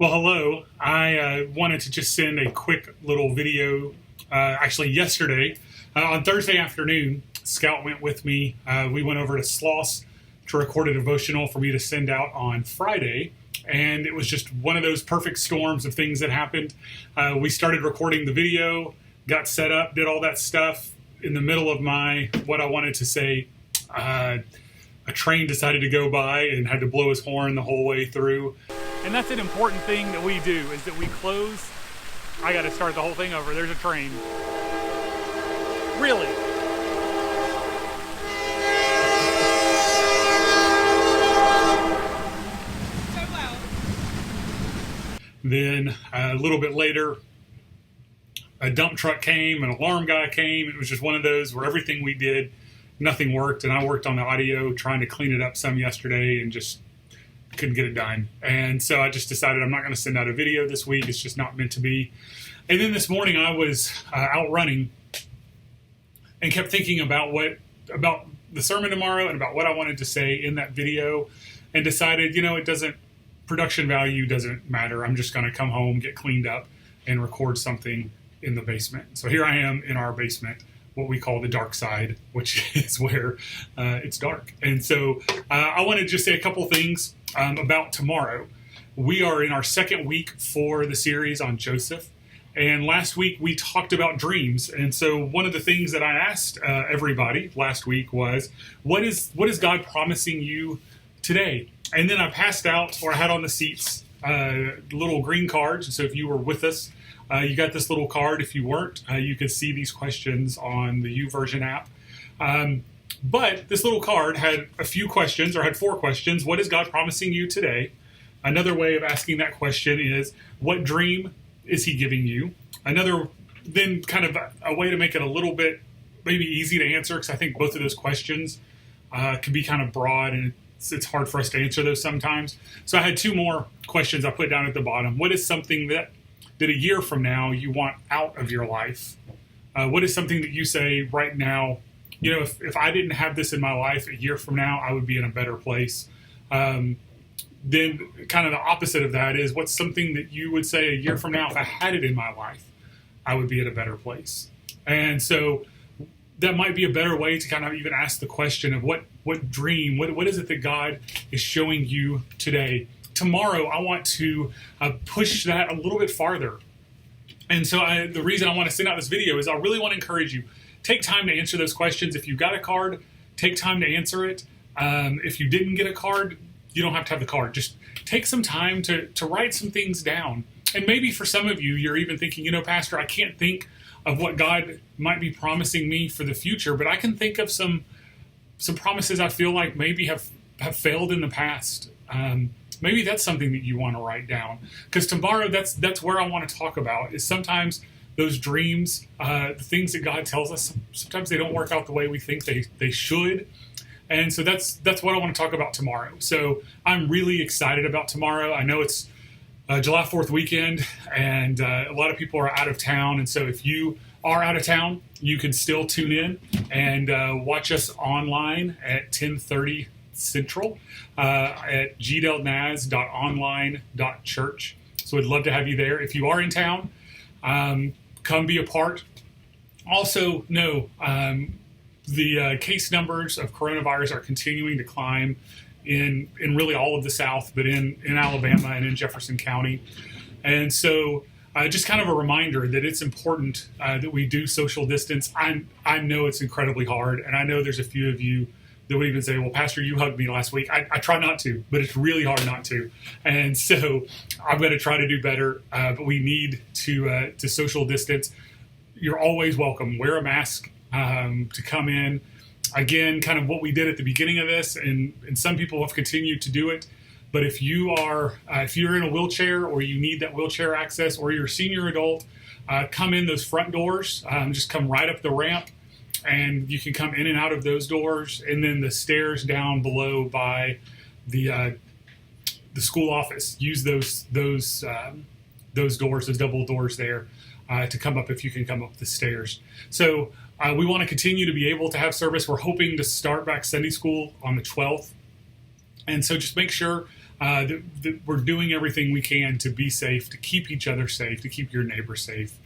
Well, hello. I wanted to just send a quick little video. Actually, yesterday, on Thursday afternoon, Scout went with me. We went over to Sloss to record a devotional for me to send out on Friday. And it was just one of those perfect storms of things that happened. We started recording the video, got set up, did all that stuff. In the middle of what I wanted to say, a train decided to go by and had to blow his horn the whole way through. And that's an important thing that we do, is that we close. I got to start the whole thing over. There's a train. Really? So loud. Then a little bit later, a dump truck came, an alarm guy came. It was just one of those where everything we did, nothing worked. And I worked on the audio, trying to clean it up some yesterday and just couldn't get it done. And so I just decided I'm not going to send out a video this week. It's just not meant to be. And then this morning I was out running and kept thinking about the sermon tomorrow and about what I wanted to say in that video, and decided, production value doesn't matter. I'm just going to come home, get cleaned up, and record something in the basement. So here I am in our basement, what we call the dark side, which is where it's dark. And so I wanted to just say a couple things about tomorrow. We are in our second week for the series on Joseph. And last week we talked about dreams. And so one of the things that I asked everybody last week was, what is God promising you today? And then I passed out, or I had on the seats, little green cards. And so if you were with us, you got this little card. If you weren't, you could see these questions on the YouVersion app. But this little card had a few questions, or had 4 questions. What is God promising you today? Another way of asking that question is, what dream is he giving you? Another, then kind of a way to make it a little bit maybe easy to answer, because I think both of those questions can be kind of broad, and it's hard for us to answer those sometimes. So I had 2 more questions I put down at the bottom. What is something that a year from now you want out of your life? What is something that you say right now, if I didn't have this in my life a year from now, I would be in a better place? Then kind of the opposite of that is, what's something that you would say a year from now, if I had it in my life, I would be at a better place? And so that might be a better way to kind of even ask the question of what dream, what is it that God is showing you today? Tomorrow, I want to push that a little bit farther. And so the reason I want to send out this video is I really want to encourage you. Take time to answer those questions. If you got a card, take time to answer it. If you didn't get a card, you don't have to have the card. Just take some time to write some things down. And maybe for some of you, you're even thinking, Pastor, I can't think of what God might be promising me for the future, but I can think of some promises I feel like maybe have failed in the past. Maybe that's something that you want to write down. Because tomorrow, that's where I want to talk about, is sometimes those dreams, the things that God tells us, sometimes they don't work out the way we think they should. And so that's what I want to talk about tomorrow. So I'm really excited about tomorrow. I know it's July 4th weekend, and a lot of people are out of town. And so if you are out of town, you can still tune in and watch us online at 10:30 Central at gdelnaz.online.church. So we'd love to have you there. If you are in town, come be a part. Also, know the case numbers of coronavirus are continuing to climb in really all of the South, but in Alabama and in Jefferson County. And so just kind of a reminder that it's important that we do social distance. I know it's incredibly hard, and I know there's a few of you that would even say, well, Pastor, you hugged me last week. I try not to, but it's really hard not to. And so I'm going to try to do better, but we need to social distance. You're always welcome. Wear a mask to come in. Again, kind of what we did at the beginning of this, and some people have continued to do it. But if you're in a wheelchair, or you need that wheelchair access, or you're a senior adult, come in those front doors. Just come right up the ramp, and you can come in and out of those doors, and then the stairs down below by the school office. Use those doors, those double doors there, to come up if you can come up the stairs. So we want to continue to be able to have service. We're hoping to start back Sunday school on the 12th. And so just make sure that we're doing everything we can to be safe, to keep each other safe, to keep your neighbor safe.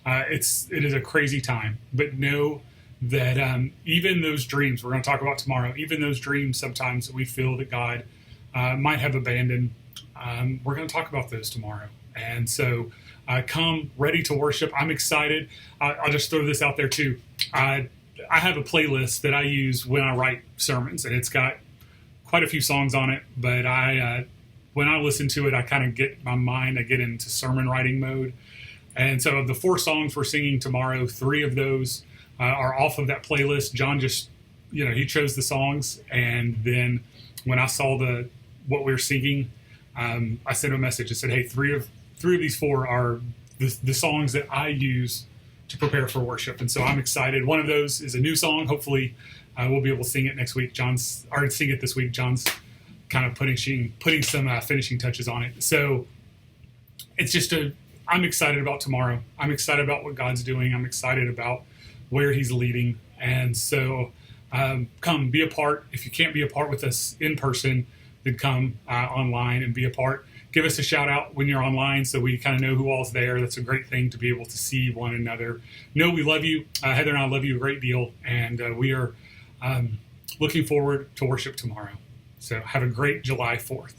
It is a crazy time, but know that even those dreams we're going to talk about tomorrow, even those dreams sometimes that we feel that God might have abandoned, we're going to talk about those tomorrow. And so come ready to worship. I'm excited. I'll just throw this out there too. I have a playlist that I use when I write sermons, and it's got quite a few songs on it, but when I listen to it, I kind of get I get into sermon writing mode. And so of the 4 songs we're singing tomorrow, 3 of those are off of that playlist. John just, he chose the songs. And then when I saw what we were singing, I sent him a message and said, hey, three of these 4 are the songs that I use to prepare for worship. And so I'm excited. One of those is a new song. Hopefully we'll be able to sing it next week. John's already sing it this week. John's kind of putting some finishing touches on it. So it's just I'm excited about tomorrow. I'm excited about what God's doing. I'm excited about where he's leading. And so come be a part. If you can't be a part with us in person, then come online and be a part. Give us a shout out when you're online so we kind of know who all's there. That's a great thing to be able to see one another. Know we love you. Heather and I love you a great deal. And we are looking forward to worship tomorrow. So have a great July 4th.